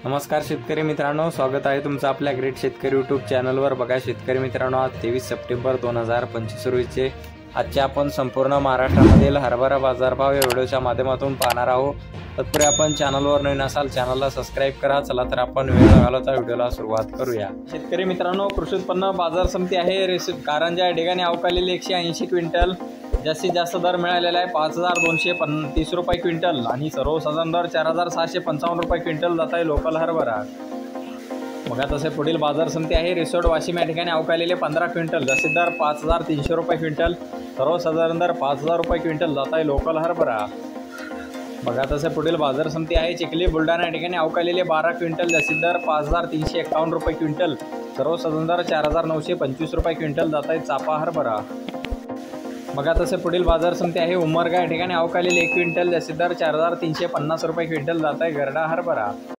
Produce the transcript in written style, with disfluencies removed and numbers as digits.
नमस्कार शेतकरी मित्रांनो, स्वागत आहे तुमचं आपल्या ग्रेट शेतकरी यूट्यूब चॅनलवर। बघा शेतकरी मित्रांनो, आज 23 सप्टेंबर 2025 रोजीचे आजचे आपण संपूर्ण महाराष्ट्रामधील हरभरा बाजारभाव या व्हिडिओच्या माध्यमातून पाहणार आहोत। तत्पूर्वी आपण चॅनलवर नवीन असाल चॅनलला सबस्क्राइब करा। चला तर आपण वेळ न घालवता व्हिडिओला सुरुवात करूया। शेतकरी मित्रांनो, कृषी उत्पन्न बाजार समिती आहे कारंजा या ठिकाणी अवकालेले 180 क्विंटल, जास्तीत जास्त दर मिळालेला आहे 5230 रुपये क्विंटल आणि सर्वसाधारण दर 4655 रुपये क्विंटल जात आहे लोकल हरभरा। बघा तसे पुढील बाजार समिती आहे रिसोड वाशिम या ठिकाणी अवकालेले 15 क्विंटल, जास्तीत दर 5300 रुपये क्विंटल, सर्वसाधारण दर 5000 रुपये क्विंटल जात आहे लोकल हरभरा। बघा तसे पुढील बाजार समिती आहे चिखली बुलढाणा या ठिकाणी अवकालेले 12 क्विंटल, जास्तीत दर 5351 रुपये क्विंटल, सर्वसाधारण दर 4925 रुपये क्विंटल जात आहे चापा हरभरा। बघा तसे पुढील बाजार समिती आहे उमरगा या ठिकाणी अवकालेले 1 क्विंटल, जास्तीत दर 4350 रुपये क्विंटल जात आहे गरडा हरभरा।